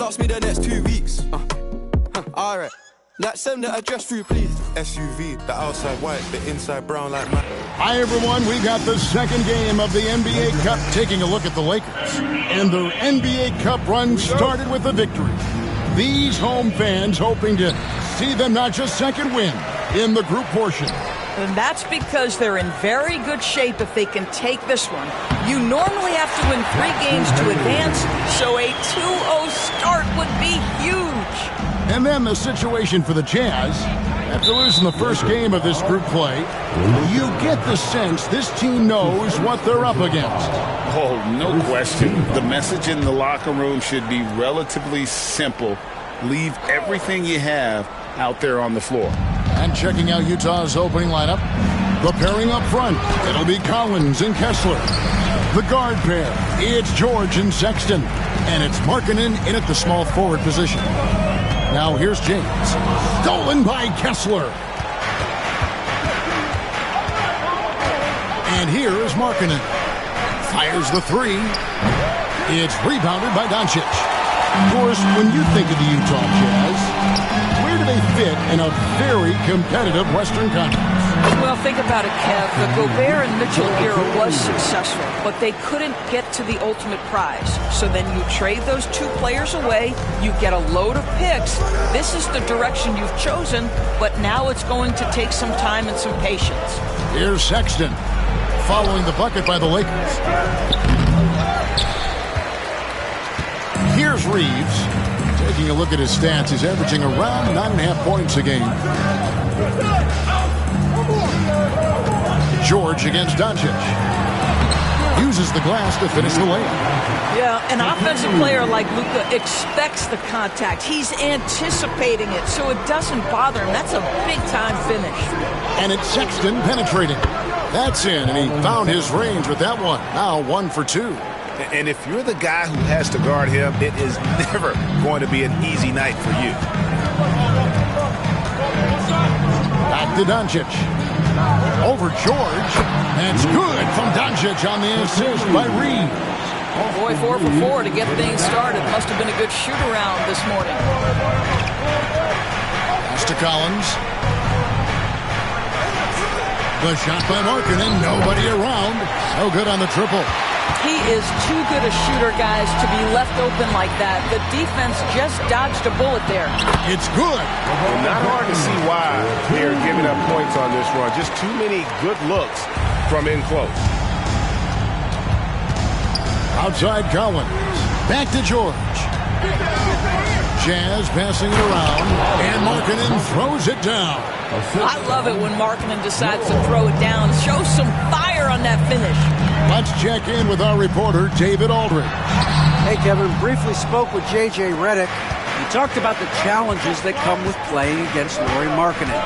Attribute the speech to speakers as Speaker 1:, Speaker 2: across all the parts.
Speaker 1: last me the next 2 weeks. Alright. Like, send the address through, please.
Speaker 2: SUV, the outside white, the inside brown like mine.
Speaker 3: Hi, everyone. We got the second game of the NBA Cup, taking a look at the Lakers. And their NBA Cup run started with a victory. These home fans hoping to see them not just second win in the group portion.
Speaker 4: And that's because they're in very good shape if they can take this one. You normally have to win 3 games to advance, so a 2-0 start would be huge.
Speaker 3: And then the situation for the Jazz. After losing the first game of this group play, you get the sense this team knows what they're up against.
Speaker 5: Oh, no question. The message in the locker room should be relatively simple. Leave everything you have out there on the floor.
Speaker 3: And checking out Utah's opening lineup, the pairing up front, it'll be Collins and Kessler. The guard pair, it's George and Sexton. And it's Markkanen in at the small forward position. Now here's James. Stolen by Kessler. And here is Markkanen. Fires the 3. It's rebounded by Doncic. Of course, when you think of the Utah Jazz, where do they fit in a very competitive Western Conference?
Speaker 4: Well, think about it, Kev. The Gobert and Mitchell era was successful, but they couldn't get to the ultimate prize. So then you trade those 2 players away, you get a load of picks. This is the direction you've chosen, but now it's going to take some time and some patience.
Speaker 3: Here's Sexton, following the bucket by the Lakers. Here's Reeves. Taking a look at his stats, he's averaging around 9.5 points a game. George against Doncic. Uses the glass to finish the layup.
Speaker 4: Yeah, an offensive player like Luca expects the contact. He's anticipating it, so it doesn't bother him. That's a big-time finish.
Speaker 3: And it's Sexton penetrating. That's in, and he found his range with that one. Now 1 for 2.
Speaker 5: And if you're the guy who has to guard him, it is never going to be an easy night for you.
Speaker 3: Back to Doncic. Over George. That's good from Doncic on the assist by Reeves.
Speaker 4: Oh boy, 4 for 4 to get things started. Must have been a good shoot-around this morning.
Speaker 3: Pass to Collins. The shot by Markkanen. Nobody around. No good on the triple.
Speaker 4: He is too good a shooter, guys, to be left open like that. The defense just dodged a bullet there.
Speaker 3: It's good.
Speaker 5: Well, not hard to see why they're giving up points on this run. Just too many good looks from in close.
Speaker 3: Outside Collins. Back to George. Jazz passing it around, and Markkanen throws it down.
Speaker 4: I love it when Markkanen decides to throw it down. Show some fire on that finish.
Speaker 3: Let's check in with our reporter, David Aldridge.
Speaker 6: Hey, Kevin. Briefly spoke with J.J. Redick. He talked about the challenges that come with playing against Lauri Markkanen.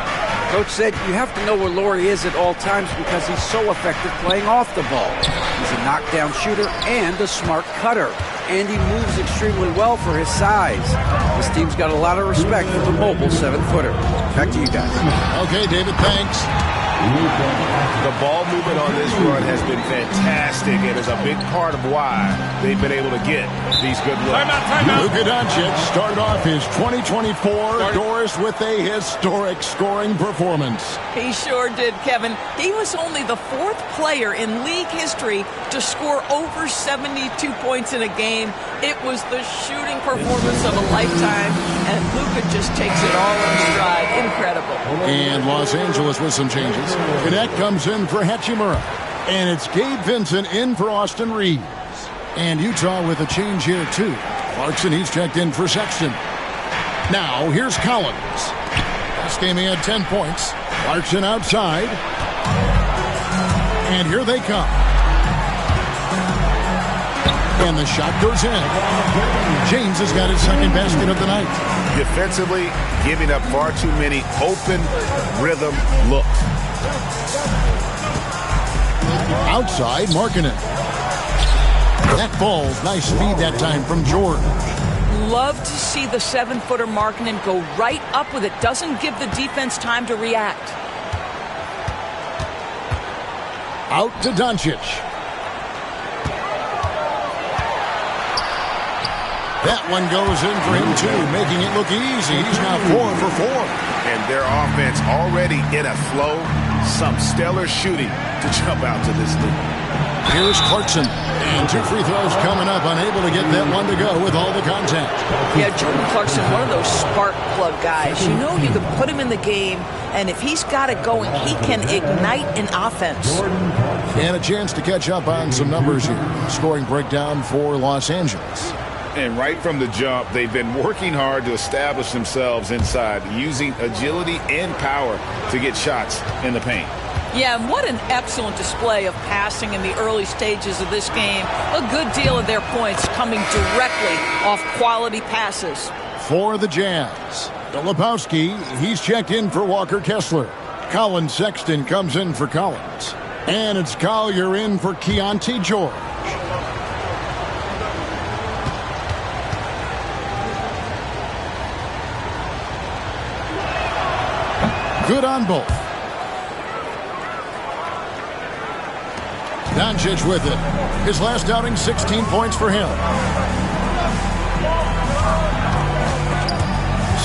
Speaker 6: Coach said you have to know where Lauri is at all times because he's so effective playing off the ball. He's a knockdown shooter and a smart cutter. And he moves extremely well for his size. This team's got a lot of respect for the mobile 7-footer. Back to you guys.
Speaker 3: Okay, David, thanks.
Speaker 5: The ball movement on this run has been fantastic and is a big part of why they've been able to get these good looks.
Speaker 3: Timeout. Luca Doncic started off his 2024 Doris with a historic scoring performance.
Speaker 4: He sure did, Kevin. He was only the 4th player in league history to score over 72 points in a game. It was the shooting performance of a lifetime, and Luca just takes it all in stride. Incredible.
Speaker 3: And Los Angeles with some changes. Cadet comes in for Hachimura. And it's Gabe Vincent in for Austin Reeves. And Utah with a change here, too. Clarkson, he's checked in for Sexton. Now, here's Collins. Last game he had 10 points. Clarkson outside. And here they come. And the shot goes in. James has got his second basket of the night.
Speaker 5: Defensively, giving up far too many open rhythm looks.
Speaker 3: Outside, Markkanen. That falls. Nice speed that time from George.
Speaker 4: Love to see the 7-footer Markkanen go right up with it. Doesn't give the defense time to react.
Speaker 3: Out to Doncic. That one goes in for him, too, making it look easy. He's now 4 for 4.
Speaker 5: And their offense already in a flow. Some stellar shooting to jump out to this lead.
Speaker 3: Here's Clarkson. And 2 free throws coming up. Unable to get that one to go with all the contact.
Speaker 4: Yeah, Jordan Clarkson, one of those spark plug guys. You know you can put him in the game, and if he's got it going, he can ignite an offense.
Speaker 3: And a chance to catch up on some numbers here. Scoring breakdown for Los Angeles.
Speaker 5: And right from the jump, they've been working hard to establish themselves inside, using agility and power to get shots in the paint.
Speaker 4: Yeah, and what an excellent display of passing in the early stages of this game. A good deal of their points coming directly off quality passes.
Speaker 3: For the Jazz, Filipowski, he's checked in for Walker Kessler. Colin Sexton comes in for Collins. And it's Collier in for Keontae George. Good on both. Doncic with it. His last outing, 16 points for him.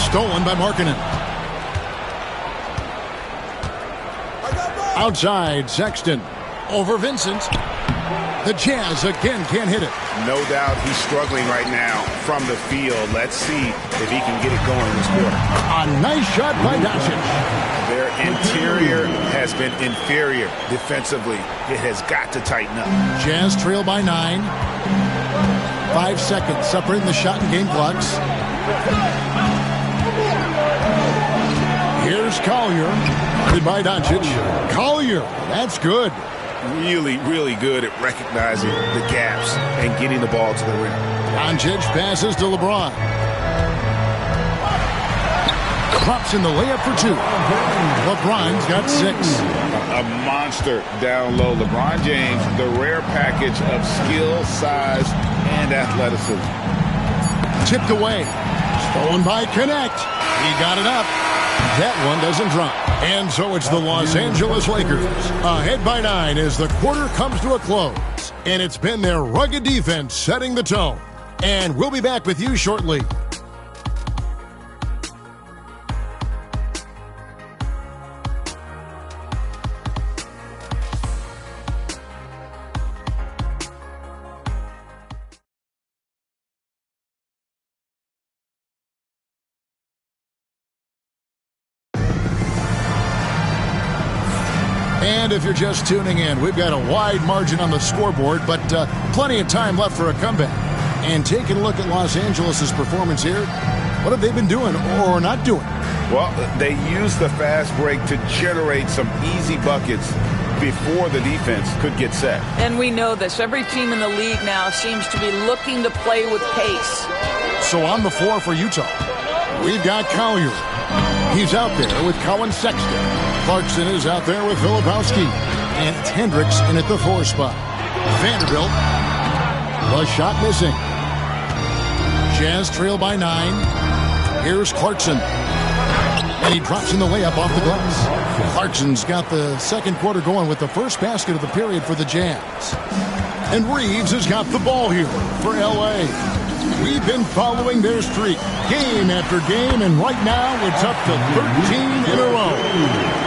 Speaker 3: Stolen by Markkanen. Outside, Sexton. Over Vincent. The Jazz again can't hit it.
Speaker 5: No doubt he's struggling right now from the field. Let's see if he can get it going in this quarter.
Speaker 3: A nice shot by Doncic.
Speaker 5: Their interior has been inferior defensively. It has got to tighten up.
Speaker 3: Jazz trail by 9. 5 seconds separating the shot and game clocks. Here's Collier. Guarded by Doncic. Collier, that's good.
Speaker 5: Really, really good at recognizing the gaps and getting the ball to the rim.
Speaker 3: Doncic passes to LeBron. Drops in the layup for 2. LeBron's got 6.
Speaker 5: A monster down low. LeBron James, the rare package of skill, size, and athleticism.
Speaker 3: Tipped away. Stolen by Connect. He got it up. That one doesn't drop. And so it's the Los Angeles Lakers. Ahead by 9 as the quarter comes to a close. And it's been their rugged defense setting the tone. And we'll be back with you shortly. And if you're just tuning in, we've got a wide margin on the scoreboard, but plenty of time left for a comeback. And taking a look at Los Angeles' performance here, what have they been doing or not doing?
Speaker 5: Well, they used the fast break to generate some easy buckets before the defense could get set.
Speaker 4: And we know this. Every team in the league now seems to be looking to play with pace.
Speaker 3: So on the floor for Utah, we've got Collier. He's out there with Colin Sexton. Clarkson is out there with Filipowski. And it's Hendricks in at the 4 spot. Vanderbilt. The shot missing. Jazz trail by 9. Here's Clarkson. And he drops in the layup off the glass. Clarkson's got the second quarter going with the first basket of the period for the Jazz. And Reeves has got the ball here for L.A. We've been following their streak game after game, and right now it's up to 13 in a row.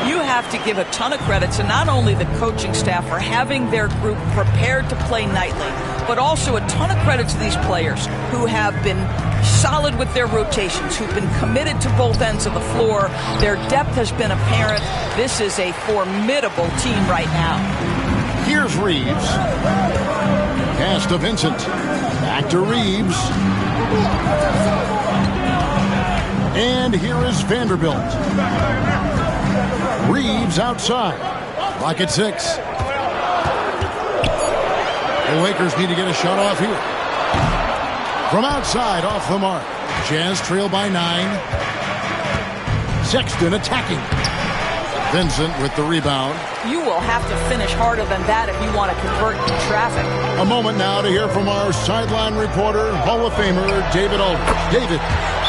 Speaker 4: You have to give a ton of credit to not only the coaching staff for having their group prepared to play nightly, but also a ton of credit to these players who have been solid with their rotations, who've been committed to both ends of the floor. Their depth has been apparent. This is a formidable team right now.
Speaker 3: Here's Reeves. Pass to Vincent. Back to Reeves. And here is Vanderbilt. Reeves outside. Lock at 6. The Lakers need to get a shot off here. From outside, off the mark. Jazz trail by 9. Sexton attacking. Vincent with the rebound.
Speaker 4: You will have to finish harder than that if you want to convert in traffic.
Speaker 3: A moment now to hear from our sideline reporter, Hall of Famer David Aldridge. David.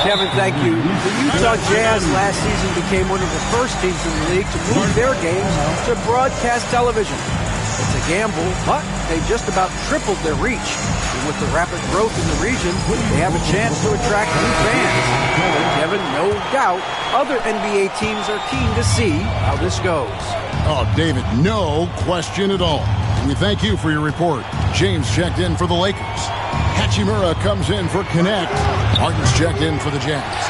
Speaker 6: Kevin, thank you. The Utah Jazz last season became one of the first teams in the league to move their games to broadcast television. It's a gamble, but they just about tripled their reach. And with the rapid growth in the region, they have a chance to attract new fans. Kevin, no doubt, other NBA teams are keen to see how this goes.
Speaker 3: Oh, David, no question at all. We thank you for your report. James checked in for the Lakers. Hachimura comes in for Connect. Martin's checked in for the Jazz.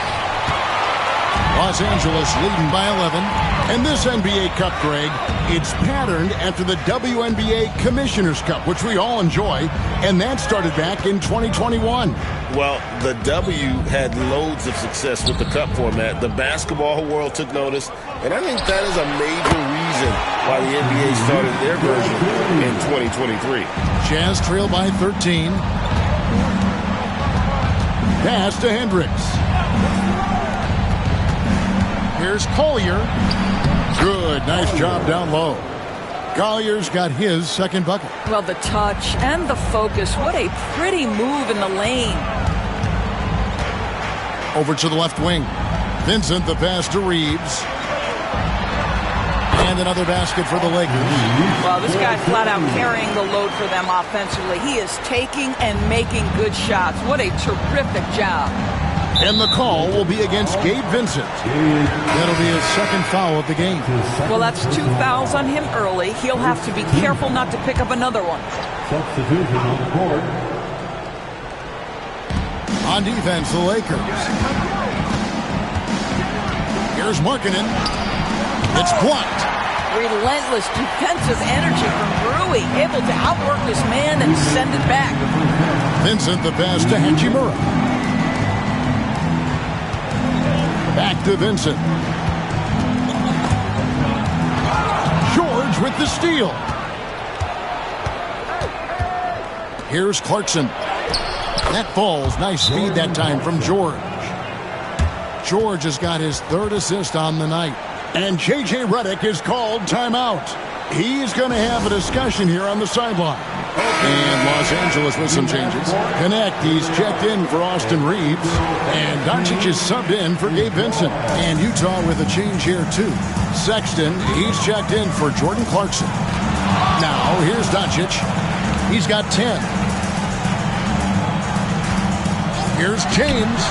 Speaker 3: Los Angeles leading by 11. And this NBA Cup, Greg, it's patterned after the WNBA Commissioner's Cup, which we all enjoy, and that started back in 2021.
Speaker 5: Well, the W had loads of success with the Cup format. The basketball world took notice, and I think that is a major reason why the NBA started their version in 2023.
Speaker 3: Jazz trail by 13. Pass to Hendricks. Here's Collier. Good, nice job down low. Collier's got his second bucket.
Speaker 4: Well, the touch and the focus, what a pretty move in the lane.
Speaker 3: Over to the left wing. Vincent, the pass to Reeves. And another basket for the Lakers.
Speaker 4: Well, this guy flat out carrying the load for them offensively. He is taking and making good shots. What a terrific job.
Speaker 3: And the call will be against Gabe Vincent. That'll be his second foul of the game.
Speaker 4: Well, that's 2 fouls on him early. He'll have to be careful not to pick up another one.
Speaker 7: Substitution on the court.
Speaker 3: On defense, the Lakers. Here's Markkanen. It's blocked.
Speaker 4: Relentless defensive energy from Rui, able to outwork this man and send it back.
Speaker 3: Vincent, the pass to Hachimura. Back to Vincent. George with the steal. Here's Clarkson. That falls. Nice speed that time from George. George has got his third assist on the night. And J.J. Redick is called timeout. He's going to have a discussion here on the sideline. And Los Angeles with some changes. Connect, he's checked in for Austin Reeves. And Doncic is subbed in for Gabe Vincent. And Utah with a change here, too. Sexton, he's checked in for Jordan Clarkson. Now, here's Doncic. He's got 10. Here's James.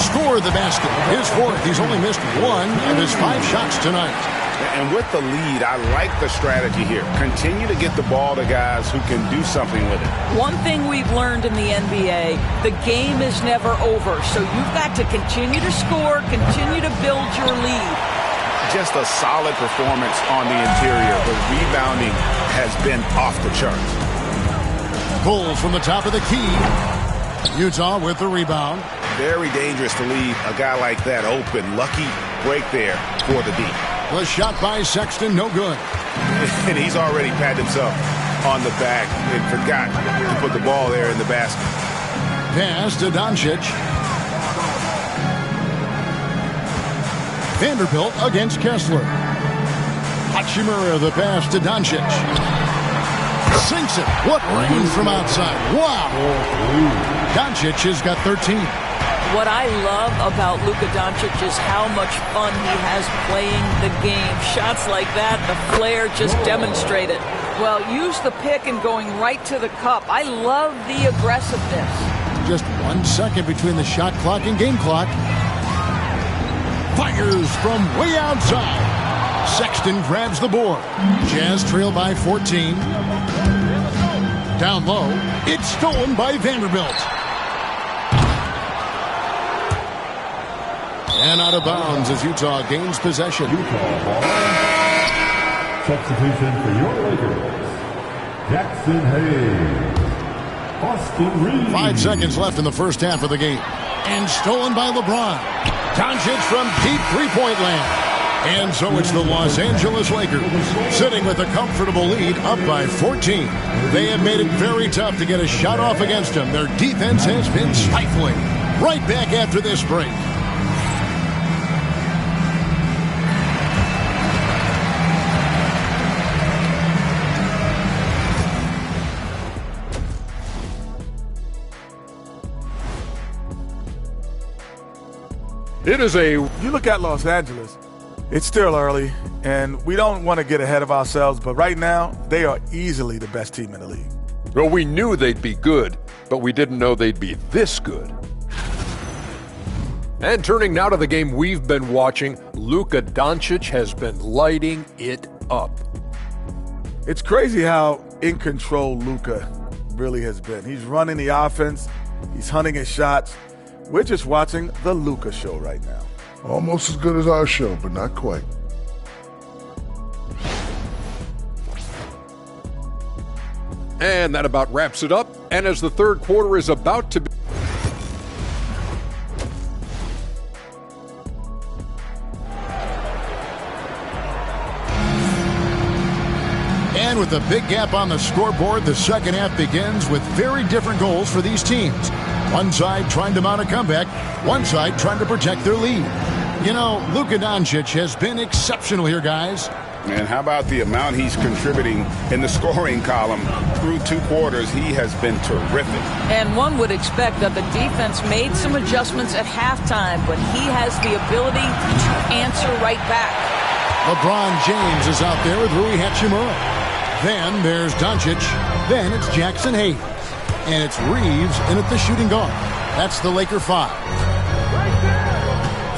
Speaker 3: Score the basket. His fourth. He's only missed one of his 5 shots tonight.
Speaker 5: And with the lead, I like the strategy here. Continue to get the ball to guys who can do something with it.
Speaker 4: One thing we've learned in the NBA, the game is never over. So you've got to continue to score, continue to build your lead.
Speaker 5: Just a solid performance on the interior. The rebounding has been off the charts.
Speaker 3: Pulls from the top of the key. Utah with the rebound.
Speaker 5: Very dangerous to leave a guy like that open. Lucky break there for the D.
Speaker 3: The shot by Sexton, no good.
Speaker 5: And he's already patted himself on the back and forgot to put the ball there in the basket.
Speaker 3: Pass to Doncic. Vanderbilt against Kessler. Hachimura, the pass to Doncic. Sinks it. What range from outside. Wow. Doncic has got 13.
Speaker 4: What I love about Luca Doncic is how much fun he has playing the game. Shots like that, the flair just demonstrated. Well, use the pick and going right to the cup. I love the aggressiveness.
Speaker 3: Just 1 second between the shot clock and game clock. Fires from way outside. Sexton grabs the board. Jazz trail by 14. Down low. It's stolen by Vanderbilt. And out of bounds as Utah gains possession.
Speaker 7: Substitution for your Lakers. Jackson Hayes. Austin Reeves.
Speaker 3: 5 seconds left in the first half of the game. And stolen by LeBron. Doncic from deep three-point land. And so it's the Los Angeles Lakers sitting with a comfortable lead up by 14. They have made it very tough to get a shot off against them. Their defense has been stifling. Right back after this break.
Speaker 8: You look at Los Angeles, it's still early, and we don't want to get ahead of ourselves, but right now, they are easily the best team in the league.
Speaker 9: Well, we knew they'd be good. but we didn't know they'd be this good. And turning now to the game we've been watching, Luca Doncic has been lighting it up.
Speaker 8: It's crazy how in control Luca really has been. He's running the offense. He's hunting his shots. We're just watching the Luca show right now.
Speaker 10: Almost as good as our show, but not quite.
Speaker 9: And that about wraps it up. And as the third quarter is about to be...
Speaker 3: And with a big gap on the scoreboard, the second half begins with very different goals for these teams. One side trying to mount a comeback, one side trying to protect their lead. You know, Luca Doncic has been exceptional here, guys.
Speaker 11: And how about the amount he's contributing in the scoring column through 2 quarters? He has been terrific.
Speaker 4: And one would expect that the defense made some adjustments at halftime, but he has the ability to answer right back.
Speaker 3: LeBron James is out there with Rui Hachimura. Then there's Doncic. Then it's Jackson Hayes. And it's Reeves in at the shooting guard. That's the Laker 5.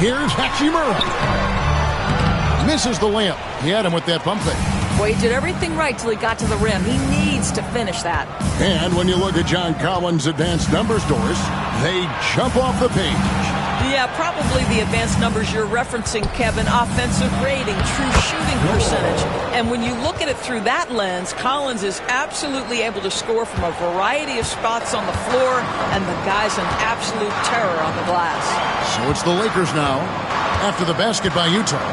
Speaker 3: Here's Hachimura. Misses the layup. He had him with that bump fake.
Speaker 4: Boy, he did everything right till he got to the rim. He needs to finish that.
Speaker 3: And when you look at John Collins' advanced numbers, Doris, they jump off the page.
Speaker 4: Yeah, probably the advanced numbers you're referencing, Kevin. Offensive rating, true shooting percentage. And when you look at it through that lens, Collins is absolutely able to score from a variety of spots on the floor, and the guy's an absolute terror on the glass.
Speaker 3: So it's the Lakers now, after the basket by Utah.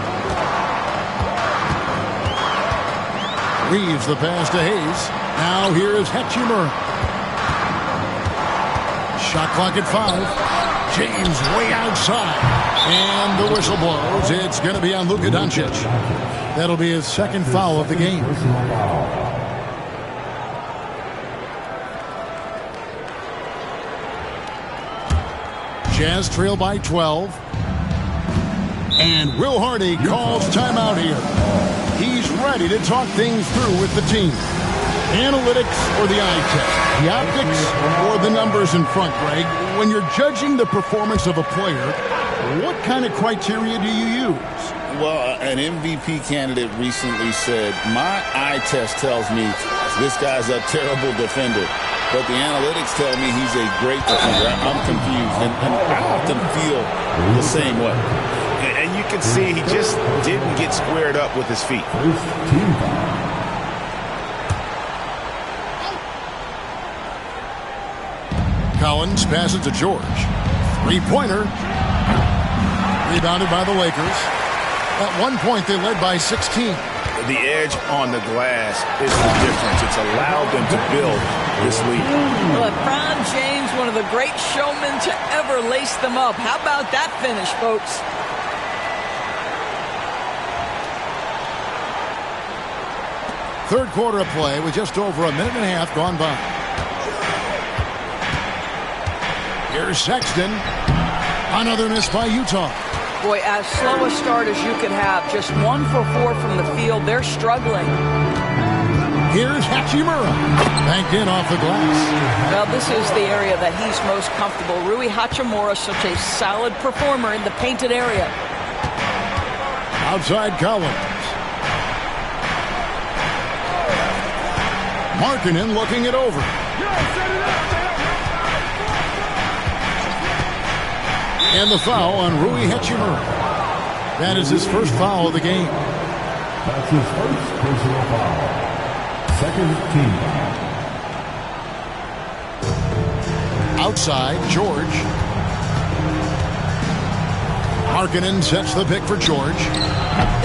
Speaker 3: Reeves the pass to Hayes. Now here is Hachimura. Shot clock at 5. James way outside. And the whistle blows. It's going to be on Luca Doncic. That'll be his second foul of the game. Jazz trail by 12. And Will Hardy calls timeout here. He's ready to talk things through with the team. Analytics or the eye test? The optics or the numbers in front, Greg? When you're judging the performance of a player, what kind of criteria do you use?
Speaker 11: Well, an MVP candidate recently said, my eye test tells me this guy's a terrible defender, but the analytics tell me he's a great defender. I'm confused, and I often feel the same way.
Speaker 5: And you can see he just didn't get squared up with his feet.
Speaker 3: Collins passes to George. Three-pointer. Rebounded by the Lakers. At one point, they led by 16.
Speaker 5: The edge on the glass is the difference. It's allowed them to build this lead.
Speaker 4: LeBron James, one of the great showmen to ever lace them up. How about that finish, folks?
Speaker 3: Third quarter of play with just over a minute and a half gone by. Here's Sexton. Another miss by Utah.
Speaker 4: Boy, as slow a start as you could have. Just 1 for 4 from the field. They're struggling.
Speaker 3: Here's Hachimura. Banked in off the glass.
Speaker 4: Well, this is the area that he's most comfortable. Rui Hachimura, such a solid performer in the painted area.
Speaker 3: Outside Collins. Markkanen looking it over. And the foul on Rui Hachimura. That is his first foul of the game.
Speaker 7: That's his first personal foul. Second team foul.
Speaker 3: Outside, George. Markkanen sets the pick for George.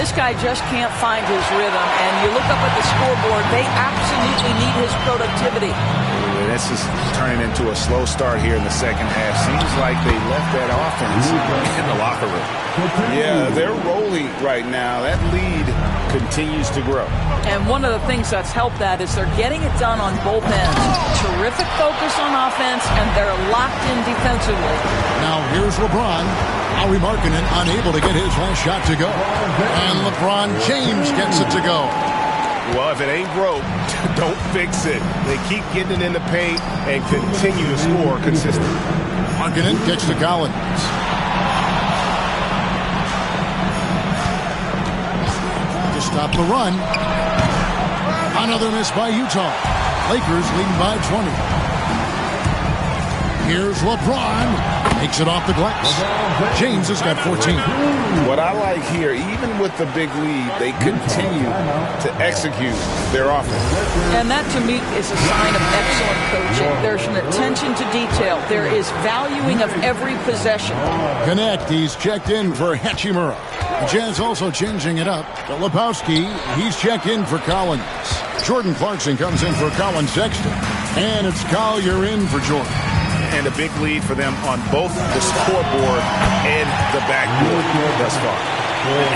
Speaker 4: This guy just can't find his rhythm, and you look up at the scoreboard, they absolutely need his productivity.
Speaker 5: This is turning into a slow start here in the second half. Seems like they left that offense in the locker room.
Speaker 11: Yeah, they're rolling right now. That lead continues to grow.
Speaker 4: And one of the things that's helped that is they're getting it done on both ends. Terrific focus on offense, and they're locked in defensively.
Speaker 3: Now here's LeBron. Lauri Markkanen unable to get his last shot to go. And LeBron James gets it to go.
Speaker 5: Well, if it ain't broke, don't fix it. They keep getting it in the paint and continue to score consistently.
Speaker 3: Markkanen kicks to Collins. To stop the run. Another miss by Utah. Lakers leading by 20. Here's LeBron. Makes it off the glass. James has got 14.
Speaker 11: What I like here, even with the big lead, they continue to execute their offense.
Speaker 4: And that, to me, is a sign of excellent coaching. There's an attention to detail. There is valuing of every possession.
Speaker 3: Connect, he's checked in for Hachimura. The Jazz also changing it up. Filipowski, he's checked in for Collins. Jordan Clarkson comes in for Colin Sexton. And it's Collier in for Jordan.
Speaker 5: And a big lead for them on both the scoreboard and the backboard thus far.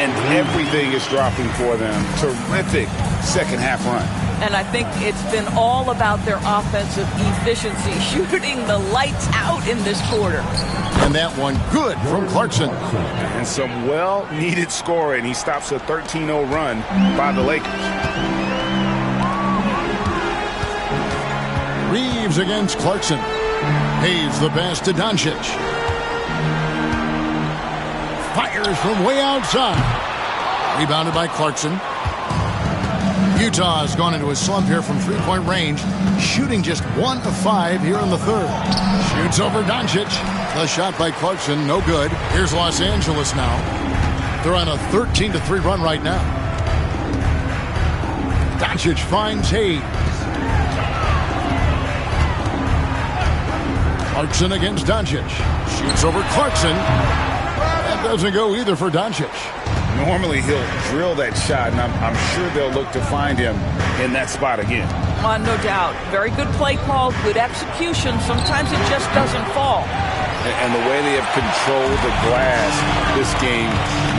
Speaker 5: And everything is dropping for them. Terrific second half run.
Speaker 4: And I think it's been all about their offensive efficiency, shooting the lights out in this quarter.
Speaker 3: And that one good from Clarkson.
Speaker 5: And some well-needed scoring. He stops a 13-0 run by the Lakers.
Speaker 3: Reeves against Clarkson. Hayes the pass to Doncic. Fires from way outside. Rebounded by Clarkson. Utah has gone into a slump here from three-point range, shooting just 1 of 5 here in the third. Shoots over Doncic. The shot by Clarkson, no good. Here's Los Angeles now. They're on a 13-3 run right now. Doncic finds Hayes. Clarkson against Doncic. Shoots over Clarkson. That doesn't go either for Doncic.
Speaker 11: Normally he'll drill that shot, and I'm sure they'll look to find him in that spot again.
Speaker 4: No doubt. Very good play call, good execution. Sometimes it just doesn't fall.
Speaker 11: And the way they have controlled the glass this game,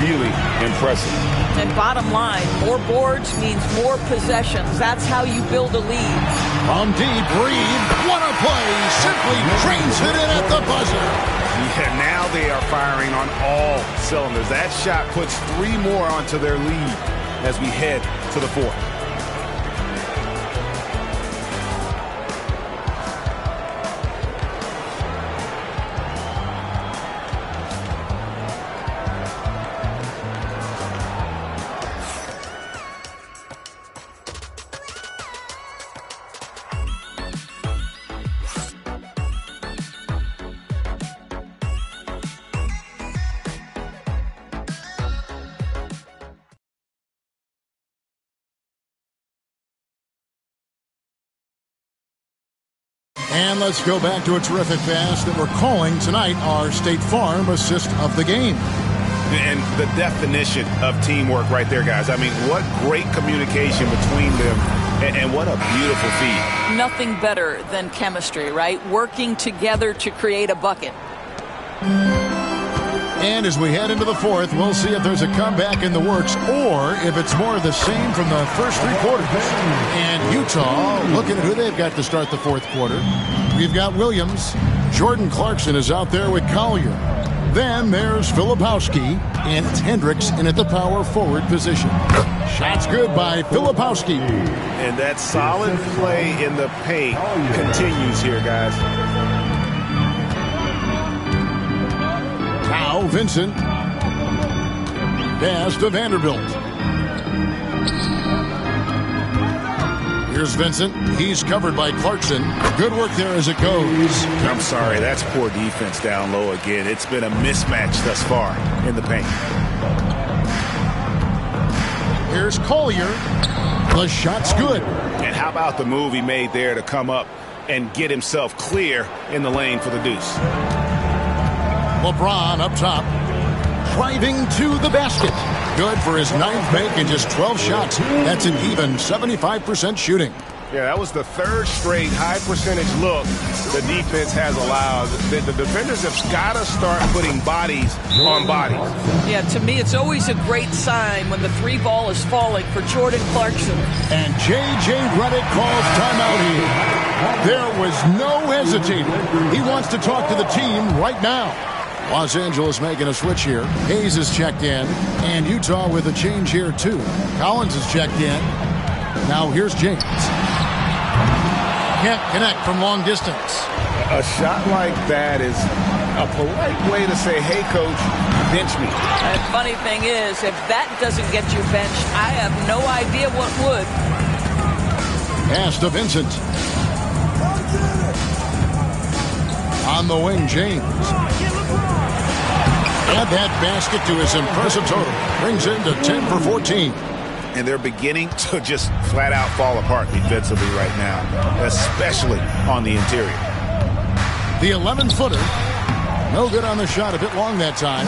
Speaker 11: really impressive.
Speaker 4: And bottom line, more boards means more possessions. That's how you build a lead.
Speaker 3: From deep, Reed, what a play, simply trains it in at the buzzer.
Speaker 5: Yeah, now they are firing on all cylinders. That shot puts 3 more onto their lead as we head to the fourth.
Speaker 3: And let's go back to a terrific pass that we're calling tonight our State Farm assist of the game.
Speaker 5: And the definition of teamwork right there, guys. I mean, what great communication between them, and what a beautiful feed.
Speaker 4: Nothing better than chemistry, right? Working together to create a bucket.
Speaker 3: And as we head into the fourth, we'll see if there's a comeback in the works or if it's more of the same from the first 3 quarters. And Utah, looking at who they've got to start the fourth quarter. We've got Williams. Jordan Clarkson is out there with Collier. Then there's Filipowski and Hendricks in at the power forward position. Shots good by Filipowski.
Speaker 5: And that solid play in the paint continues here, guys.
Speaker 3: Now Vincent. Pass to Vanderbilt. Here's Vincent. He's covered by Clarkson. Good work there as it goes.
Speaker 5: I'm sorry, that's poor defense down low again. It's been a mismatch thus far in the paint.
Speaker 3: Here's Collier. The shot's good.
Speaker 5: And how about the move he made there to come up and get himself clear in the lane for the deuce?
Speaker 3: LeBron up top. Driving to the basket. Good for his 9th make and just 12 shots. That's an even 75% shooting.
Speaker 5: Yeah, that was the 3rd straight high percentage look the defense has allowed. The defenders have got to start putting bodies on bodies.
Speaker 4: Yeah, to me, it's always a great sign when the 3 ball is falling for Jordan Clarkson.
Speaker 3: And J.J. Redick calls timeout here. There was no hesitating. He wants to talk to the team right now. Los Angeles making a switch here. Hayes is checked in, and Utah with a change here too. Collins is checked in. Now here's James. Can't connect from long distance.
Speaker 5: A shot like that is a polite way to say, hey, coach, bench me.
Speaker 4: And funny thing is, if that doesn't get you benched, I have no idea what would.
Speaker 3: Pass to Vincent. On the wing, James. Add that basket to his impressive total. Brings him to 10 for 14.
Speaker 5: And they're beginning to just flat out fall apart defensively right now, especially on the interior.
Speaker 3: The 11-footer. No good on the shot, a bit long that time.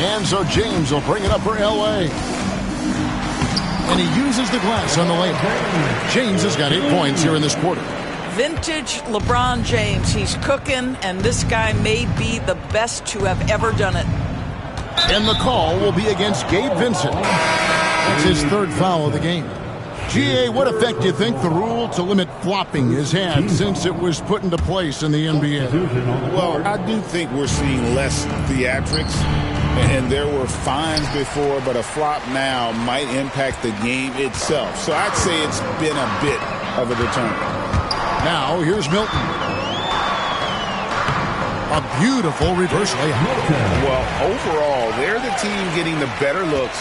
Speaker 3: And so James will bring it up for L.A. And he uses the glass on the layup. James has got 8 points here in this quarter.
Speaker 4: Vintage LeBron James. He's cooking, and this guy may be the best to have ever done it.
Speaker 3: And the call will be against Gabe Vincent. That's his 3rd foul of the game. G.A., what effect do you think the rule to limit flopping has had since it was put into place in the NBA?
Speaker 11: Well, I do think we're seeing less theatrics, and there were fines before, but a flop now might impact the game itself. So I'd say it's been a bit of a deterrent.
Speaker 3: Now, here's Milton. A beautiful reverse layup.
Speaker 5: Well, overall, they're the team getting the better looks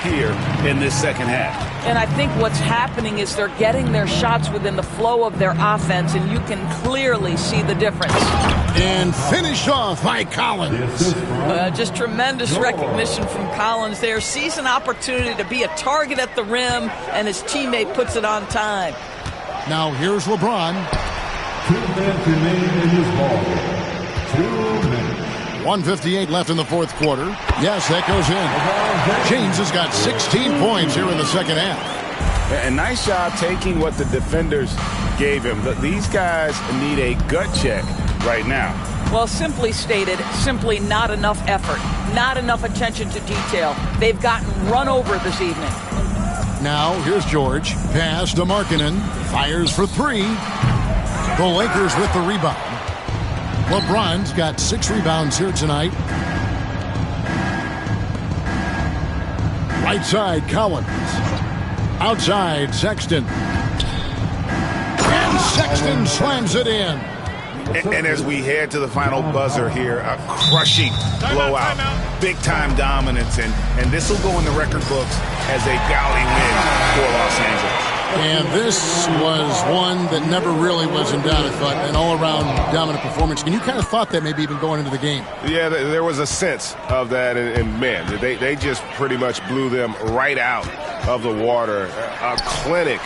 Speaker 5: here in this second half.
Speaker 4: And I think what's happening is they're getting their shots within the flow of their offense, and you can clearly see the difference.
Speaker 3: And finished off by Collins.
Speaker 4: Just tremendous recognition from Collins there. Sees an opportunity to be a target at the rim, and his teammate puts it on time.
Speaker 3: Now here's LeBron.
Speaker 7: 2 minutes remain in this ball. 2 minutes.
Speaker 3: 1:58 left in the 4th quarter. Yes, that goes in. James has got 16 points here in the second half.
Speaker 5: And nice job taking what the defenders gave him. These guys need a gut check right now.
Speaker 4: Well, simply stated, simply not enough effort, not enough attention to detail. They've gotten run over this evening.
Speaker 3: Now here's George. Pass to Markkanen. Fires for 3. The Lakers with the rebound. LeBron's got 6 rebounds here tonight. Right side, Collins. Outside, Sexton. And Sexton slams it in.
Speaker 5: And as we head to the final buzzer here, a crushing blowout, big-time dominance, and this will go in the record books as a gaudy win for Los Angeles.
Speaker 3: And this was one that never really was in doubt, I thought, an all-around dominant performance. And you kind of thought that maybe even going into the game.
Speaker 5: Yeah, there was a sense of that, and man, they just pretty much blew them right out of the water. A clinic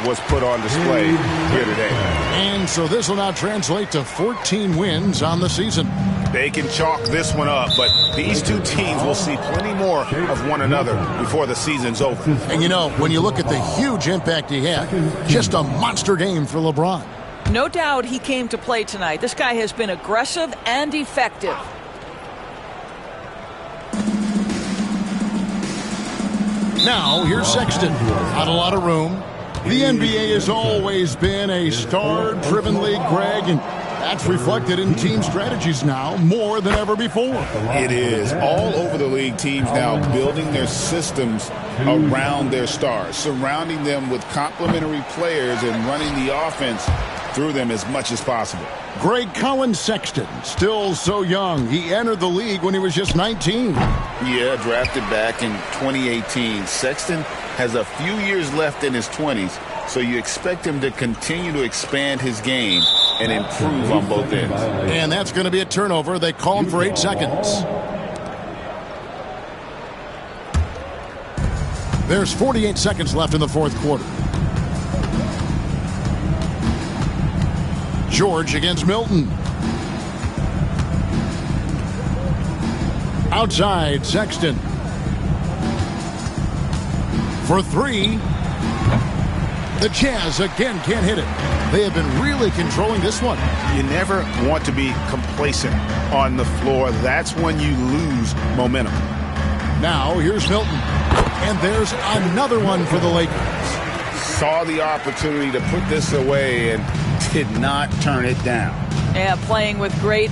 Speaker 5: was put on display here today.
Speaker 3: And so this will now translate to 14 wins on the season.
Speaker 5: They can chalk this one up, but these two teams will see plenty more of one another before the season's over.
Speaker 3: And you know, when you look at the huge impact he had, just a monster game for LeBron.
Speaker 4: No doubt he came to play tonight. This guy has been aggressive and effective.
Speaker 3: Now, here's Sexton. Not a lot of room. The NBA has always been a star-driven league, Greg, and that's reflected in team strategies now more than ever before.
Speaker 11: It is. All over the league, teams now building their systems around their stars, surrounding them with complementary players and running the offense through them as much as possible.
Speaker 3: Greg Collins Sexton, still so young. He entered the league when he was just 19.
Speaker 11: Yeah, drafted back in 2018. Sexton has a few years left in his 20s, so you expect him to continue to expand his game and improve on both ends.
Speaker 3: And that's going to be a turnover. They call him for 8 seconds. There's 48 seconds left in the 4th quarter. George against Milton. Outside, Sexton. For 3. The Jazz again can't hit it. They have been really controlling this one.
Speaker 5: You never want to be complacent on the floor. That's when you lose momentum.
Speaker 3: Now, here's Milton. And there's another one for the Lakers.
Speaker 5: Saw the opportunity to put this away and did not turn it down.
Speaker 4: Yeah, playing with great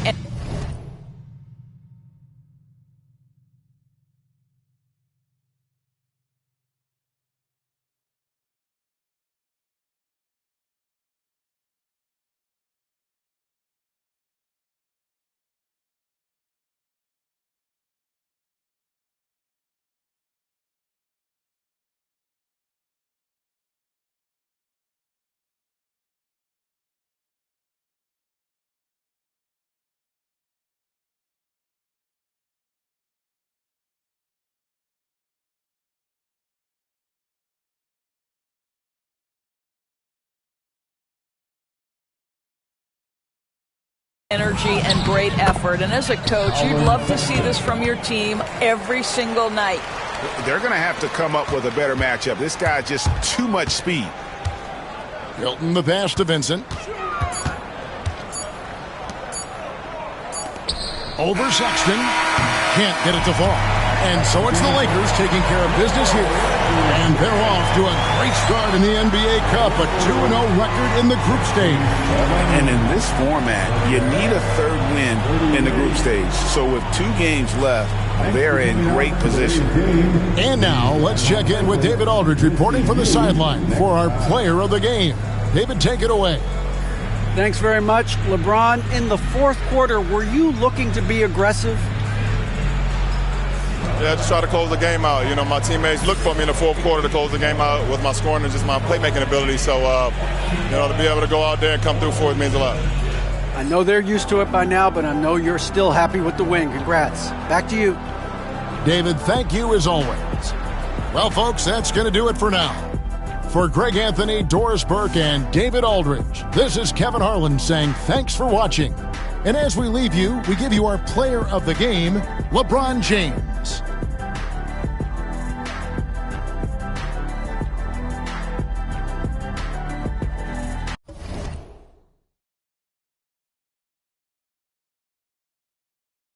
Speaker 4: Energy and great effort. And as a coach, you'd love to see this from your team every single night.
Speaker 12: They're going to have to come up with a better matchup. This guy's just too much speed.
Speaker 3: Hilton the pass to Vincent. Over Sexton. Can't get it to fall. And so it's the Lakers taking care of business here. And they're off to a great start in the NBA Cup, a 2-0 record in the group stage.
Speaker 12: And in this format, you need a third win in the group stage. So with 2 games left, they're in great position.
Speaker 3: And now let's check in with David Aldridge reporting from the sideline for our player of the game. David, take it away.
Speaker 6: Thanks very much. LeBron, in the fourth quarter, were you looking to be aggressive?
Speaker 13: Yeah, just try to close the game out. You know, my teammates looked for me in the fourth quarter to close the game out with my scoring and just my playmaking ability. So, you know, to be able to go out there and come through for it means a lot.
Speaker 6: I know they're used to it by now, but I know you're still happy with the win. Congrats. Back to you.
Speaker 3: David, thank you as always. Well, folks, that's going to do it for now. For Greg Anthony, Doris Burke, and David Aldridge, this is Kevin Harlan saying thanks for watching. And as we leave you, we give you our player of the game, LeBron James.